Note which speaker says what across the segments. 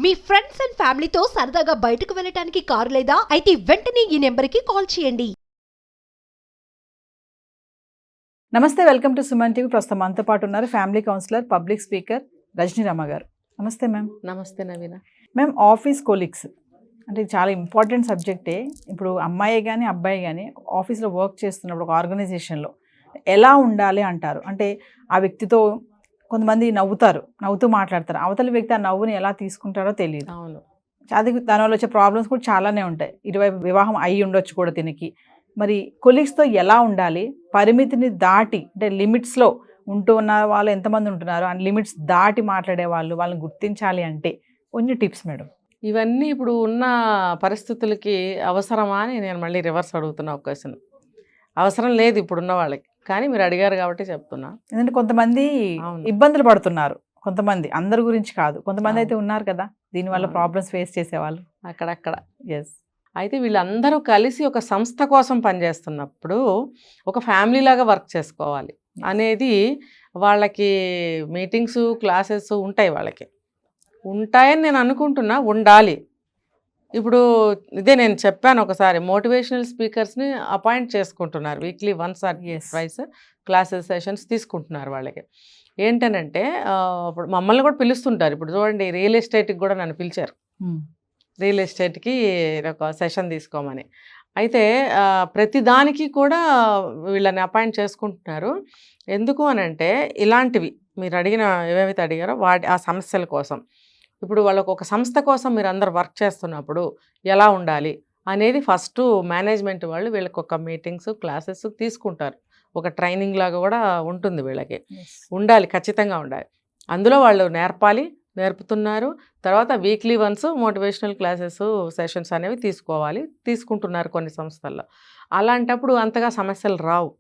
Speaker 1: Me friends and ఫ్యామిలీతో సరదాగా బయటకు వెళ్ళటానికి కారు లేదా అయితే వెంటనే ఈ నెంబర్కి కాల్ చేయండి.
Speaker 2: నమస్తే, వెల్కమ్ టు సుమన్ టీవీ. ప్రస్తుతం మనతో పాటు ఉన్నారు family counsellor, public speaker Rajani Rama గారు. నమస్తే మ్యామ్.
Speaker 3: నమస్తే నవీన.
Speaker 2: మ్యామ్, ఆఫీస్ కొలీగ్స్ అంటే ఇది చాలా ఇంపార్టెంట్ సబ్జెక్టే. ఇప్పుడు అమ్మాయి కానీ అబ్బాయి కానీ ఆఫీస్లో వర్క్ చేస్తున్నప్పుడు ఒక ఆర్గనైజేషన్లో ఎలా ఉండాలి అంటారు. అంటే ఆ వ్యక్తితో కొంతమంది నవ్వుతూ మాట్లాడతారు. అవతలి వ్యక్తి ఆ నవ్వుని ఎలా తీసుకుంటారో తెలియదు.
Speaker 3: అవును,
Speaker 2: అది దానివల్ల వచ్చే ప్రాబ్లమ్స్ కూడా చాలానే ఉంటాయి. ఇటువైపు వివాహం అయ్యి ఉండొచ్చు కూడా దీనికి. మరి కొలీగ్స్తో ఎలా ఉండాలి, పరిమితిని దాటి అంటే లిమిట్స్లో ఉంటూ ఉన్న వాళ్ళు ఎంతమంది ఉంటున్నారు, ఆ లిమిట్స్ దాటి మాట్లాడే వాళ్ళని గుర్తించాలి అంటే కొన్ని టిప్స్ మేడం.
Speaker 3: ఇవన్నీ ఇప్పుడు ఉన్న పరిస్థితులకి అవసరమా అని నేను మళ్ళీ రివర్స్ అడుగుతున్నా. ఒక క్వశ్చన్ అవసరం లేదు ఇప్పుడున్న వాళ్ళకి, కానీ మీరు అడిగారు కాబట్టి చెప్తున్నా.
Speaker 2: ఎందుకంటే కొంతమంది ఇబ్బందులు పడుతున్నారు, కొంతమంది, అందరి గురించి కాదు, కొంతమంది అయితే ఉన్నారు కదా దీనివల్ల ప్రాబ్లమ్స్ ఫేస్ చేసేవాళ్ళు
Speaker 3: అక్కడక్కడ.
Speaker 2: ఎస్.
Speaker 3: అయితే వీళ్ళందరూ కలిసి ఒక సంస్థ కోసం పనిచేస్తున్నప్పుడు ఒక ఫ్యామిలీ లాగా వర్క్ చేసుకోవాలి అనేది వాళ్ళకి మీటింగ్స్, క్లాసెస్ ఉంటాయి, వాళ్ళకి ఉంటాయని నేను అనుకుంటున్నా, ఉండాలి. ఇప్పుడు ఇదే నేను చెప్పాను ఒకసారి, మోటివేషనల్ స్పీకర్స్ని అపాయింట్ చేసుకుంటున్నారు weekly once or twice classes sessions తీసుకుంటున్నారు. వాళ్ళకి ఏంటనంటే ఇప్పుడు మమ్మల్ని కూడా పిలుస్తుంటారు. ఇప్పుడు చూడండి, రియల్ ఎస్టేట్కి కూడా నన్ను పిలిచారు, రియల్ ఎస్టేట్కి ఒక సెషన్ తీసుకోమని. అయితే ప్రతి దానికి కూడా వీళ్ళని అపాయింట్ చేసుకుంటున్నారు. ఎందుకు అనంటే ఇలాంటివి మీరు అడిగిన ఏవేవైతే అడిగారో ఆ సమస్యల కోసం. ఇప్పుడు వాళ్ళకు ఒక సంస్థ కోసం మీరు అందరు వర్క్ చేస్తున్నప్పుడు ఎలా ఉండాలి అనేది ఫస్ట్ మేనేజ్మెంట్ వాళ్ళు వీళ్ళకి ఒక మీటింగ్స్, క్లాసెస్ తీసుకుంటారు. ఒక ట్రైనింగ్ లాగా కూడా ఉంటుంది, వీళ్ళకి ఉండాలి, ఖచ్చితంగా ఉండాలి. అందులో వాళ్ళు నేర్పుతున్నారు. తర్వాత weekly once motivational classes, sessions అనేవి తీసుకుంటున్నారు కొన్ని సంస్థల్లో. అలాంటప్పుడు అంతగా సమస్యలు రావు.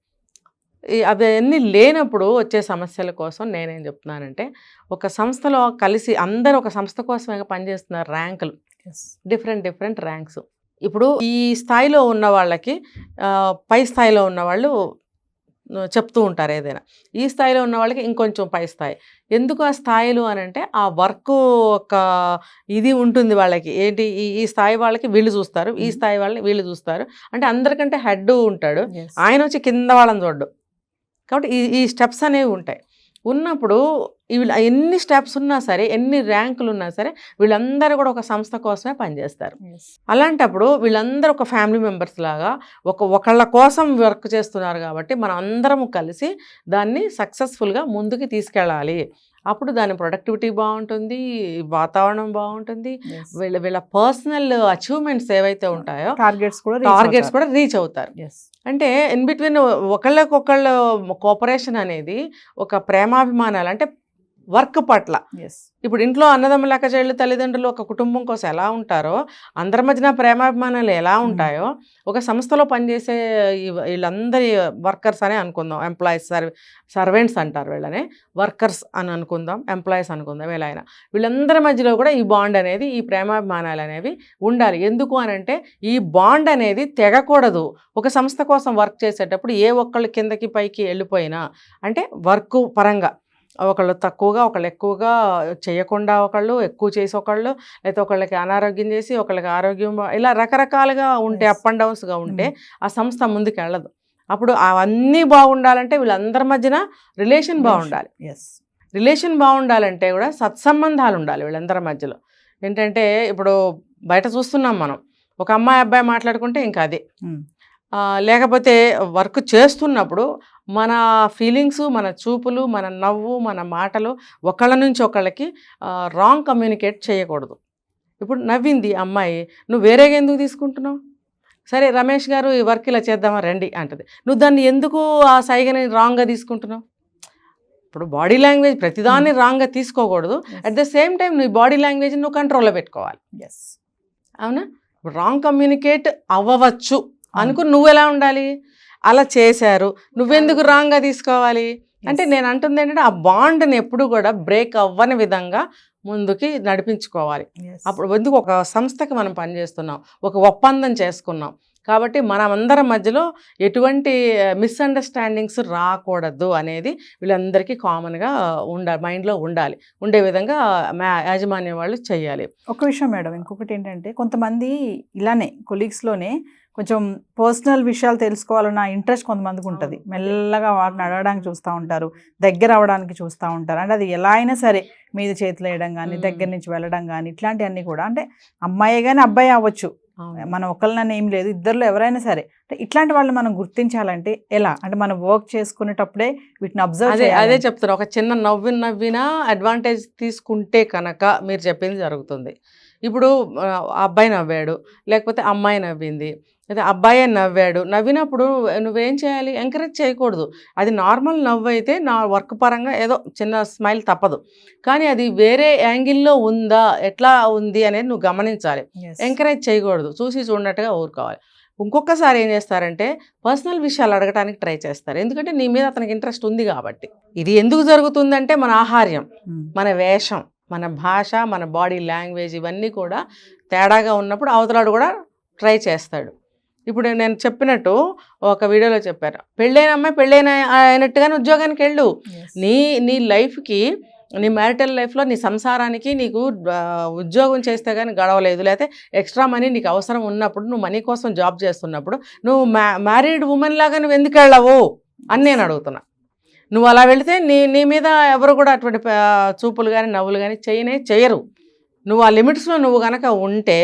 Speaker 3: అవన్నీ లేనప్పుడు వచ్చే సమస్యల కోసం నేనేం చెప్తున్నానంటే, ఒక సంస్థలో కలిసి అందరూ ఒక సంస్థ కోసమే పనిచేస్తున్నారు. ర్యాంకులు, డిఫరెంట్ ర్యాంక్స్. ఇప్పుడు ఈ స్థాయిలో ఉన్న వాళ్ళకి పై స్థాయిలో ఉన్న వాళ్ళు చెప్తూ ఉంటారు ఏదైనా. ఈ స్థాయిలో ఉన్న వాళ్ళకి ఇంకొంచెం పై స్థాయి. ఎందుకు ఆ స్థాయిలు అని అంటే ఆ వర్క్ ఒక ఇది ఉంటుంది వాళ్ళకి. ఏంటి, ఈ స్థాయి వాళ్ళకి వీళ్ళు చూస్తారు, ఈ స్థాయి వాళ్ళని వీళ్ళు చూస్తారు. అంటే అందరికంటే హెడ్ ఉంటాడు, ఆయన వచ్చి కింద వాళ్ళని చూడ్డు. కాబట్టి ఈ స్టెప్స్ అనేవి ఉంటాయి. ఉన్నప్పుడు వీళ్ళు ఎన్ని స్టెప్స్ ఉన్నా సరే, ఎన్ని ర్యాంకులు ఉన్నా సరే, వీళ్ళందరూ కూడా ఒక సంస్థ కోసమే పనిచేస్తారు. అలాంటప్పుడు వీళ్ళందరూ ఒక ఫ్యామిలీ మెంబర్స్ లాగా ఒకళ్ళ కోసం వర్క్ చేస్తున్నారు. కాబట్టి మనం అందరం కలిసి దాన్ని సక్సెస్ఫుల్గా ముందుకు తీసుకెళ్ళాలి. అప్పుడు దాని ప్రొడక్టివిటీ బాగుంటుంది, వాతావరణం బాగుంటుంది, వీళ్ళ పర్సనల్ అచీవ్మెంట్స్ ఏవైతే ఉంటాయో టార్గెట్స్ కూడా రీచ్ అవుతారు. అంటే ఇన్ బిట్వీన్ ఒకళ్ళకొకళ్ళు కోఆపరేషన్ అనేది ఒక ప్రేమాభిమానాలు, అంటే వర్క్ పట్ల. ఇప్పుడు ఇంట్లో అన్నదమ్ముల చెల్లి తల్లిదండ్రులు ఒక కుటుంబం కోసం ఎలా ఉంటారో, అందరి మధ్యన ప్రేమాభిమానాలు ఎలా ఉంటాయో, ఒక సంస్థలో పనిచేసే వీళ్ళందరి వర్కర్స్ అనే అనుకుందాం, ఎంప్లాయీస్, సర్వెంట్స్ అంటారు వీళ్ళనే, వర్కర్స్ అని అనుకుందాం, ఎంప్లాయీస్ అనుకుందాం, వీళ్ళైనా వీళ్ళందరి మధ్యలో కూడా ఈ బాండ్ అనేది, ఈ ప్రేమాభిమానాలు అనేవి ఉండాలి. ఎందుకు అనంటే ఈ బాండ్ అనేది తెగకూడదు. ఒక సంస్థ కోసం వర్క్ చేసేటప్పుడు ఏ ఒక్కళ్ళు కిందకి పైకి వెళ్ళిపోయినా, అంటే వర్క్ పరంగా ఒకళ్ళు తక్కువగా, ఒకళ్ళు ఎక్కువగా చేయకుండా, ఒకళ్ళు ఎక్కువ చేసి ఒకళ్ళు, లేకపోతే ఒకళ్ళకి అనారోగ్యం చేసి ఒకళ్ళకి ఆరోగ్యం, ఇలా రకరకాలుగా ఉంటే, అప్ అండ్ డౌన్స్గా ఉంటే ఆ సంస్థ ముందుకు వెళ్ళదు. అప్పుడు అవన్నీ బాగుండాలంటే వీళ్ళందరి మధ్యన రిలేషన్ బాగుండాలి. రిలేషన్ బాగుండాలంటే కూడా సత్సంబంధాలు ఉండాలి వీళ్ళందరి మధ్యలో. ఏంటంటే ఇప్పుడు బయట చూస్తున్నాం మనం, ఒక అమ్మాయి అబ్బాయి మాట్లాడుకుంటే ఇంకా అదే. లేకపోతే వర్క్ చేస్తున్నప్పుడు మన ఫీలింగ్స్, మన చూపులు, మన నవ్వు, మన మాటలు ఒకళ్ళ నుంచి ఒకళ్ళకి రాంగ్ కమ్యూనికేట్ చేయకూడదు. ఇప్పుడు నవ్వింది అమ్మాయి, నువ్వు వేరేగా ఎందుకు తీసుకుంటున్నావు? సరే రమేష్ గారు ఈ వర్క్ ఇలా చేద్దామా రండి అంటది, నువ్వు దాన్ని ఎందుకు ఆ సైగని రాంగ్గా తీసుకుంటున్నావు? ఇప్పుడు బాడీ లాంగ్వేజ్ ప్రతిదాన్ని రాంగ్గా తీసుకోకూడదు. అట్ ద సేమ్ టైం నీ బాడీ లాంగ్వేజ్ నువ్వు కంట్రోల్లో పెట్టుకోవాలి. అవునా? ఇప్పుడు రాంగ్ కమ్యూనికేట్ అవ్వవచ్చు అనుకుని నువ్వు ఎలా ఉండాలి? అలా చేశారు, నువ్వెందుకు రాంగ్గా తీసుకోవాలి అంటే, నేను అంటుంది ఏంటంటే ఆ బాండ్ని ఎప్పుడు కూడా బ్రేక్ అవ్వని విధంగా ముందుకి నడిపించుకోవాలి. అప్పుడు ఎందుకు ఒక సంస్థకి మనం పనిచేస్తున్నాం, ఒక ఒప్పందం చేసుకున్నాం, కాబట్టి మనమందరం మధ్యలో ఎటువంటి మిస్అండర్స్టాండింగ్స్ రాకూడదు అనేది వీళ్ళందరికీ కామన్గా మైండ్లో ఉండాలి. ఉండే విధంగా యాజమాన్యం వాళ్ళు చేయాలి.
Speaker 2: ఒక విషయం మేడం, ఇంకొకటి ఏంటంటే కొంతమంది ఇలానే కొలీగ్స్లోనే కొంచెం పర్సనల్ విషయాలు తెలుసుకోవాలన్న ఇంట్రెస్ట్ కొంతమందికి ఉంటుంది. మెల్లగా వాటిని అడగడానికి చూస్తూ ఉంటారు, దగ్గర అవ్వడానికి చూస్తూ ఉంటారు. అంటే అది ఎలా అయినా సరే మీద చేతులు వేయడం కానీ, దగ్గర నుంచి వెళ్ళడం కానీ, ఇట్లాంటివన్నీ కూడా అంటే అమ్మాయి కానీ అబ్బాయి అవ్వచ్చు, మనం ఒకళ్ళని ఏం లేదు, ఇద్దరిలో ఎవరైనా సరే. అంటే ఇట్లాంటి వాళ్ళు మనం గుర్తించాలంటే ఎలా? అంటే మనం వర్క్ చేసుకునేటప్పుడే వీటిని అబ్జర్వ్
Speaker 3: అదే చెప్తారు. ఒక చిన్న నవ్వినా అడ్వాంటేజ్ తీసుకుంటే కనుక మీరు చెప్పింది జరుగుతుంది. ఇప్పుడు అబ్బాయి నవ్వాడు, లేకపోతే అమ్మాయి నవ్వింది, లేదా అబ్బాయి నవ్వాడు, నవ్వినప్పుడు నువ్వేం చేయాలి? ఎంకరేజ్ చేయకూడదు. అది నార్మల్ నవ్వు అయితే నా వర్క్ పరంగా ఏదో చిన్న స్మైల్ తప్పదు. కానీ అది వేరే యాంగిల్లో ఉందా, ఎట్లా ఉంది అనేది నువ్వు గమనించాలి. ఎంకరేజ్ చేయకూడదు, చూసి చూడనట్టుగా ఊరుకోవాలి. ఇంకొకసారి ఏం చేస్తారంటే పర్సనల్ విషయాలు అడగడానికి ట్రై చేస్తారు. ఎందుకంటే నీ మీద అతనికి ఇంట్రెస్ట్ ఉంది కాబట్టి. ఇది ఎందుకు జరుగుతుందంటే మన ఆహార్యం, మన వేషం, మన భాష, మన బాడీ లాంగ్వేజ్ ఇవన్నీ కూడా తేడాగా ఉన్నప్పుడు అవతలాడు కూడా ట్రై చేస్తాడు. ఇప్పుడు నేను చెప్పినట్టు ఒక వీడియోలో చెప్పాను, పెళ్ళైన అమ్మాయి అయినట్టుగానే ఉద్యోగానికి వెళ్ళు. నీ లైఫ్కి, నీ మ్యారిటల్ లైఫ్లో, నీ సంసారానికి నీకు ఉద్యోగం చేస్తే కానీ గడవలేదు, లేకపోతే ఎక్స్ట్రా మనీ నీకు అవసరం ఉన్నప్పుడు, నువ్వు మనీ కోసం జాబ్ చేస్తున్నప్పుడు నువ్వు మ్యారీడ్ ఉమెన్ లాగా నువ్వు ఎందుకు వెళ్ళవు అని నేను అడుగుతున్నా. నువ్వు అలా వెళితే నీ మీద ఎవరు కూడా అటువంటి చూపులు కానీ నవ్వులు కానీ చేయరు. నువ్వు ఆ లిమిట్స్లో నువ్వు కనుక ఉంటే,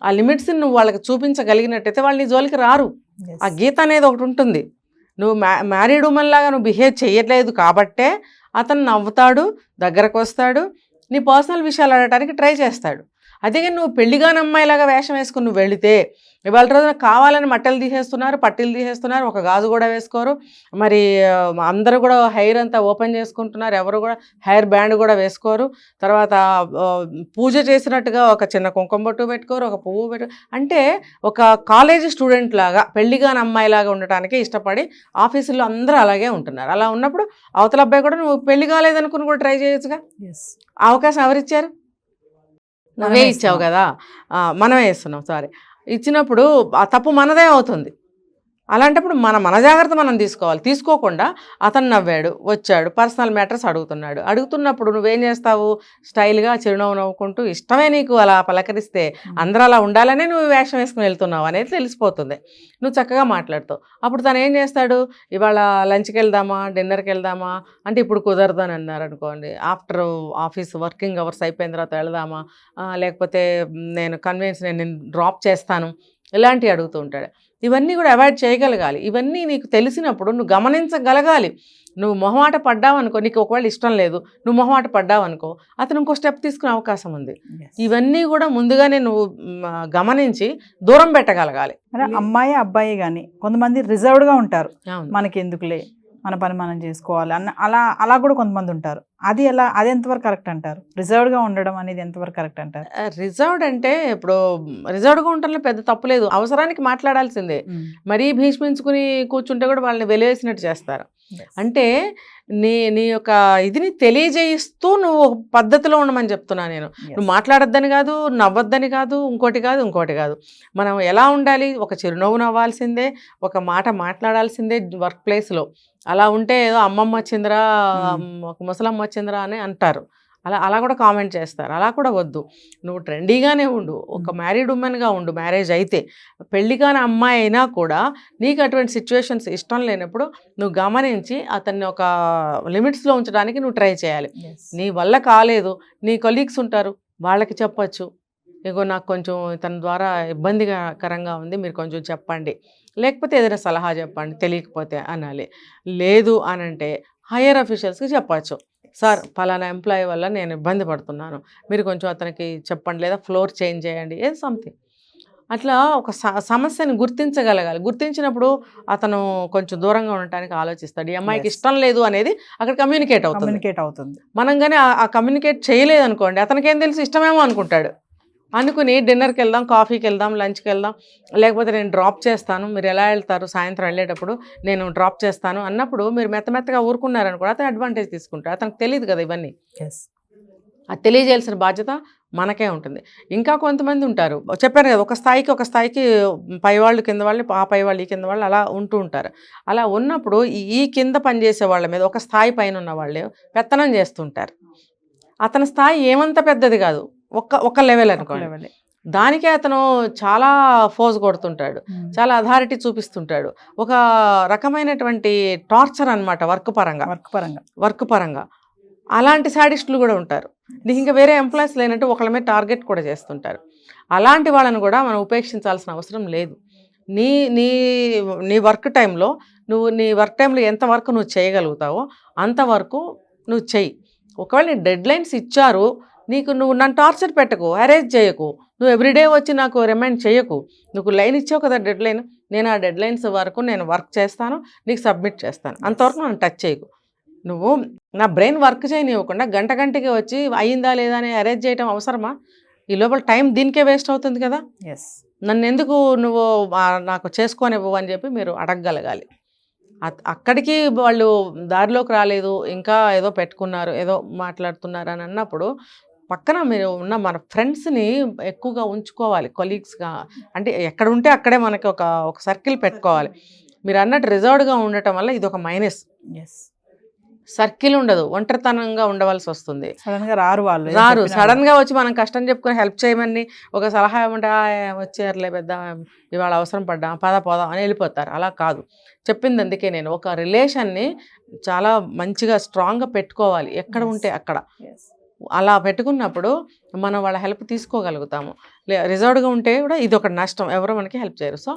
Speaker 3: ఆ లిమిట్స్ని నువ్వు వాళ్ళకి చూపించగలిగినట్టయితే వాళ్ళు నీ జోలికి రారు. ఆ గీత అనేది ఒకటి ఉంటుంది. నువ్వు మ్యారీడ్ ఉమెన్ లాగా నువ్వు బిహేవ్ చేయట్లేదు కాబట్టే అతను నవ్వుతాడు, దగ్గరకు వస్తాడు, నీ పర్సనల్ విషయాలు అడగడానికి ట్రై చేస్తాడు. అదే నువ్వు పెళ్లిగాని అమ్మాయిలాగా వేషం వేసుకుని నువ్వు వెళితే, ఇవాళ రోజున కావాలని మట్టలు తీసేస్తున్నారు, పట్టీలు తీసేస్తున్నారు, ఒక గాజు కూడా వేసుకోరు, మరి అందరూ కూడా హెయిర్ అంతా ఓపెన్ చేసుకుంటున్నారు, ఎవరు కూడా హెయిర్ బ్యాండ్ కూడా వేసుకోరు, తర్వాత పూజ చేసినట్టుగా ఒక చిన్న కుంకుమ బొట్టు పెట్టుకోరు, ఒక పువ్వు అంటే ఒక కాలేజీ స్టూడెంట్ లాగా, పెళ్లిగాని అమ్మాయిలాగా ఉండటానికి ఇష్టపడి ఆఫీసుల్లో అందరూ అలాగే ఉంటున్నారు. అలా ఉన్నప్పుడు అవతల అబ్బాయి కూడా నువ్వు పెళ్లి కాలేదనుకుని కూడా ట్రై చేయొచ్చుగా. అవకాశం ఎవరిచ్చారు? నువ్వే ఇచ్చావు కదా, మనమే ఇస్తున్నాం, సారీ, ఇచ్చినప్పుడు ఆ తప్పు మనదే అవుతుంది. అలాంటప్పుడు మన జాగ్రత్త మనం తీసుకోవాలి. తీసుకోకుండా అతను నవ్వాడు, వచ్చాడు, పర్సనల్ మ్యాటర్స్ అడుగుతున్నప్పుడు నువ్వేం చేస్తావు? స్టైల్గా చిరునవ్వు నవ్వుకుంటూ ఇష్టమే నీకు అలా పలకరిస్తే అందరూ అలా ఉండాలనే నువ్వు వేషం వేసుకుని వెళ్తున్నావు అనేది తెలిసిపోతుంది. నువ్వు చక్కగా మాట్లాడుతావు. అప్పుడు తను ఏం చేస్తాడు? ఇవాళ లంచ్కి వెళ్దామా, డిన్నర్కి వెళ్దామా అంటే ఇప్పుడు కుదరదు అని అన్నారు అనుకోండి, ఆఫ్టర్ ఆఫీస్ వర్కింగ్ అవర్స్ అయిపోయిన తర్వాత వెళదామా, లేకపోతే నేను డ్రాప్ చేస్తాను, ఇలాంటివి అడుగుతూ ఉంటాడు. ఇవన్నీ కూడా అవాయిడ్ చేయగలగాలి. ఇవన్నీ నీకు తెలిసినప్పుడు నువ్వు గమనించగలగాలి. నువ్వు మొహమాట పడ్డావనుకో, నీకు ఒకవేళ ఇష్టం లేదు, నువ్వు మొహమాట పడ్డావనుకో, అతను ఇంకో స్టెప్ తీసుకునే అవకాశం ఉంది. ఇవన్నీ కూడా ముందుగానే నువ్వు గమనించి దూరం పెట్టగలగాలి.
Speaker 2: అమ్మాయి అబ్బాయి కానీ కొంతమంది రిజర్వ్డ్గా ఉంటారు, మనకి ఎందుకులే, మన పని మనం చేసుకోవాలి అలా కూడా కొంతమంది ఉంటారు. అది ఎంతవరకు కరెక్ట్ అంటారు? రిజర్వ్డ్గా ఉండడం అనేది ఎంతవరకు కరెక్ట్ అంటారు?
Speaker 3: రిజర్వ్డ్ అంటే ఇప్పుడు రిజర్వ్డ్గా ఉండటంలో పెద్ద తప్పు లేదు, అవసరానికి మాట్లాడాల్సిందే. మరీ భీష్మించుకుని కూర్చుంటే కూడా వాళ్ళని వెలేసినట్టు చేస్తారు. అంటే నీ యొక్క ఇదిని తెలియజేయిస్తూ నువ్వు పద్ధతిలో ఉండమని చెప్తున్నా నేను. నువ్వు మాట్లాడొద్దని కాదు, నవ్వొద్దని కాదు, ఇంకోటి కాదు. మనం ఎలా ఉండాలి? ఒక చిరునవ్వు నవ్వాల్సిందే, ఒక మాట మాట్లాడాల్సిందే వర్క్ ప్లేస్లో. అలా ఉంటే ఏదో అమ్మమ్మ వచ్చిందిరా, ఒక ముసలమ్మ వచ్చిందిరా అని అంటారు. అలా కూడా కామెంట్ చేస్తారు. అలా కూడా వద్దు. నువ్వు ట్రెండీగానే ఉండు, ఒక మ్యారీడ్ ఉమెన్గా ఉండు. మ్యారేజ్ అయితే, పెళ్లి కాని అమ్మాయి అయినా కూడా నీకు అటువంటి సిచ్యువేషన్స్ ఇష్టం లేనప్పుడు నువ్వు గమనించి అతన్ని ఒక లిమిట్స్లో ఉంచడానికి నువ్వు ట్రై చేయాలి. నీ వల్ల కాలేదు, నీ కొలీగ్స్ ఉంటారు, వాళ్ళకి చెప్పచ్చు, ఇగో నాకు కొంచెం తన ద్వారా ఇబ్బందికరంగా ఉంది, మీరు కొంచెం చెప్పండి, లేకపోతే ఏదైనా సలహా చెప్పండి, తెలియకపోతే అనాలి. లేదు అని అంటే హయ్యర్ అఫీషియల్స్కి చెప్పచ్చు, సార్ పలానా ఎంప్లాయీ వల్ల నేను ఇబ్బంది పడుతున్నాను, మీరు కొంచెం అతనికి చెప్పండి, లేదా ఫ్లోర్ చేంజ్ చేయండి, ఏదో సంథింగ్. అట్లా ఒక సమస్యను గుర్తించగలగాలి. గుర్తించినప్పుడు అతను కొంచెం దూరంగా ఉండటానికి ఆలోచిస్తాడు. ఈ అమ్మాయికి ఇష్టం లేదు అనేది అక్కడ కమ్యూనికేట్ అవుతుంది. మనం కానీ ఆ కమ్యూనికేట్ చేయలేదు అనుకోండి, అతనికి ఏం తెలుసు, ఇష్టమేమో అనుకుంటాడు. అనుకుని డిన్నర్కి వెళ్దాం, కాఫీకి వెళ్దాం, లంచ్కి వెళ్దాం, లేకపోతే నేను డ్రాప్ చేస్తాను, మీరు ఎలా వెళ్తారు, సాయంత్రం వెళ్ళేటప్పుడు నేను డ్రాప్ చేస్తాను అన్నప్పుడు మీరు మెత్తగా ఊరుకున్నారనుకో, అతను అడ్వాంటేజ్ తీసుకుంటాడు. అతనికి తెలియదు కదా ఇవన్నీ. అది తెలియజేయాల్సిన బాధ్యత మనకే ఉంటుంది. ఇంకా కొంతమంది ఉంటారు, చెప్పాను కదా, ఒక స్థాయికి పై వాళ్ళు కింద వాళ్ళు, ఆ పై వాళ్ళు ఈ కింద వాళ్ళు అలా ఉంటూ ఉంటారు. అలా ఉన్నప్పుడు ఈ కింద పనిచేసే వాళ్ళ మీద ఒక స్థాయి పైన ఉన్న వాళ్ళు పెత్తనం చేస్తుంటారు. అతని స్థాయి ఏమంత పెద్దది కాదు, ఒక లెవెల్ అనుకోండి. దానికే అతను చాలా ఫోర్స్ కొడుతుంటాడు, చాలా అథారిటీ చూపిస్తుంటాడు. ఒక రకమైనటువంటి టార్చర్ అనమాట వర్క్ పరంగా. అలాంటి సాడిస్టులు కూడా ఉంటారు. నీకు ఇంకా వేరే ఎంప్లాయీస్ లేనట్టు ఒకళ్ళ మీద టార్గెట్ కూడా చేస్తుంటారు. అలాంటి వాళ్ళని కూడా మనం ఉపేక్షించాల్సిన అవసరం లేదు. నీ నీ నీ వర్క్ టైంలో నీ వర్క్ టైంలో ఎంత వరకు నువ్వు చేయగలుగుతావో అంతవరకు నువ్వు చెయ్యి. ఒకవేళ నీ డెడ్ లైన్స్ ఇచ్చారు, నువ్వు నన్ను టార్చర్ పెట్టకు, హెరేజ్ చేయకు, నువ్వు ఎవ్రీడే వచ్చి నాకు రిమైండ్ చేయకు. నువ్వు లైన్ ఇచ్చావు కదా డెడ్ లైన్, నేను ఆ డెడ్ లైన్స్ వరకు నేను వర్క్ చేస్తాను, నీకు సబ్మిట్ చేస్తాను, అంతవరకు నన్ను టచ్ చేయకు. నువ్వు నా బ్రెయిన్ వర్క్ చేయనివ్వకుండా గంటకి వచ్చి అయ్యిందా లేదా అని అరేంజ్ చేయడం అవసరమా? ఈ లోపల టైం దీనికే వేస్ట్ అవుతుంది కదా. నన్ను ఎందుకు నువ్వు నాకు చేసుకోనివ్వు అని చెప్పి మీరు అడగగలగాలి. అక్కడికి వాళ్ళు దారిలోకి రాలేదు, ఇంకా ఏదో పెట్టుకున్నారు, ఏదో మాట్లాడుతున్నారు అని అన్నప్పుడు పక్కన మీరు ఉన్న మన ఫ్రెండ్స్ని ఎక్కువగా ఉంచుకోవాలి, కొలీగ్స్గా. అంటే ఎక్కడ ఉంటే అక్కడే మనకి ఒక సర్కిల్ పెట్టుకోవాలి. మీరు అన్నట్టు రిజర్వ్డ్గా ఉండటం వల్ల ఇది ఒక మైనస్. సర్కిల్ ఉండదు, ఒంటరితనంగా ఉండవలసి వస్తుంది. రారు సడన్గా వచ్చి మనం కష్టం చెప్పుకొని హెల్ప్ చేయమని ఒక సలహా ఏమంటే వచ్చారులే పెద్ద ఇవాళ అవసరం పడ్డా పోదాం అని వెళ్ళిపోతారు. అలా కాదు, చెప్పింది అందుకే నేను ఒక రిలేషన్ని చాలా మంచిగా స్ట్రాంగ్గా పెట్టుకోవాలి ఎక్కడ ఉంటే అక్కడ. అలా పెట్టుకున్నప్పుడు మనం వాళ్ళ హెల్ప్ తీసుకోగలుగుతాము. రిజర్వ్డ్గా ఉంటే కూడా ఇది ఒక నష్టం, ఎవరో మనకి హెల్ప్ చేయరు. సో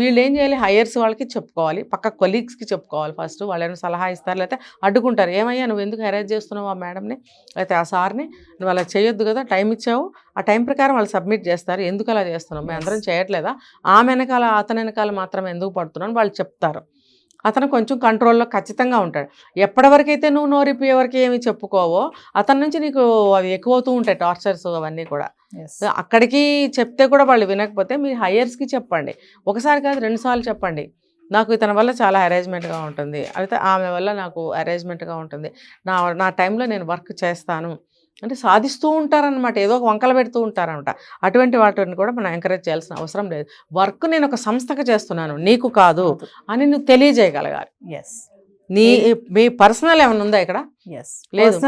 Speaker 3: వీళ్ళు ఏం చేయాలి, హైయర్స్ వాళ్ళకి చెప్పుకోవాలి, పక్క కొలీగ్స్కి చెప్పుకోవాలి. ఫస్ట్ వాళ్ళు ఏమైనా సలహా ఇస్తారు, లేకపోతే అడ్డుకుంటారు, ఏమయ్యా నువ్వు ఎందుకు హెరేజ్ చేస్తున్నావు ఆ మేడంని లేకపోతే ఆ సార్ని, నువ్వు అలా చేయొద్దు కదా, టైం ఇచ్చావు, ఆ టైం ప్రకారం వాళ్ళు సబ్మిట్ చేస్తారు, ఎందుకు అలా చేస్తున్నావు, మేము అందరం చేయట్లేదా, ఆమె వెనకాల అతని వెనకాల మాత్రం ఎందుకు పడుతున్నాను వాళ్ళు చెప్తారు. అతను కొంచెం కంట్రోల్లో ఖచ్చితంగా ఉంటాడు. ఎప్పటివరకైతే నువ్వు నోరిపి ఎవరికి ఏమి చెప్పుకోవో అతని నుంచి నీకు అవి ఎక్కువవుతూ ఉంటాయి, టార్చర్స్ అవన్నీ కూడా. అక్కడికి చెప్తే కూడా వాళ్ళు వినకపోతే మీరు హైయర్స్కి చెప్పండి. ఒకసారి కాదు 2 సార్లు చెప్పండి, నాకు ఇతని వల్ల చాలా అరేంజ్మెంట్గా ఉంటుంది, అయితే ఆమె వల్ల నాకు అరేంజ్మెంట్గా ఉంటుంది, నా టైంలో నేను వర్క్ చేస్తాను అంటే సాధిస్తూ ఉంటారనమాట, ఏదో ఒక వంకలు పెడుతూ ఉంటారనమాట. అటువంటి వాటిని కూడా మనం ఎంకరేజ్ చేయాల్సిన అవసరం లేదు. వర్క్ నేను ఒక సంస్థకు చేస్తున్నాను, నీకు కాదు అని నువ్వు తెలియజేయగలగాలి. మీ పర్సనల్ ఏమైనా ఉందా ఇక్కడ? లేదు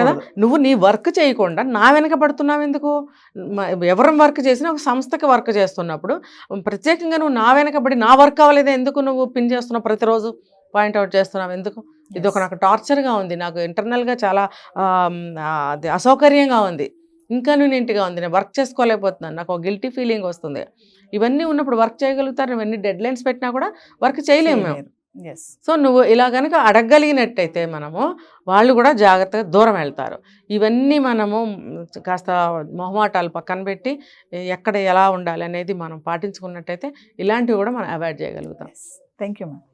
Speaker 3: కదా. నువ్వు నీ వర్క్ చేయకుండా నా వెనక పడుతున్నావు ఎందుకు? ఎవరు వర్క్ చేసినా ఒక సంస్థకి వర్క్ చేస్తున్నప్పుడు ప్రత్యేకంగా నువ్వు నా వెనకబడి నా వర్క్ అవ్వలేదా ఎందుకు నువ్వు పిన్ చేస్తున్నావు, ప్రతిరోజు పాయింట్అవుట్ చేస్తున్నావు ఎందుకు? ఇది ఒక నాకు టార్చర్గా ఉంది, నాకు ఇంటర్నల్గా చాలా అది అసౌకర్యంగా ఉంది, ఇన్కన్వీనియంట్గా ఉంది, నేను వర్క్ చేసుకోలేకపోతున్నాను, నాకు ఒక గిల్టీ ఫీలింగ్ వస్తుంది. ఇవన్నీ ఉన్నప్పుడు వర్క్ చేయగలుగుతారు, నువ్వు ఎన్ని డెడ్ లైన్స్ పెట్టినా కూడా వర్క్ చేయలేము మేము. సో నువ్వు ఇలా కనుక అడగగలిగినట్టయితే మనము వాళ్ళు కూడా జాగ్రత్తగా దూరం వెళ్తారు. ఇవన్నీ మనము కాస్త మొహమాటాలు పక్కన పెట్టి ఎక్కడ ఎలా ఉండాలి అనేది మనం పాటించుకున్నట్టయితే ఇలాంటివి కూడా మనం అవాయిడ్ చేయగలుగుతాం.
Speaker 2: Thank you ma'am.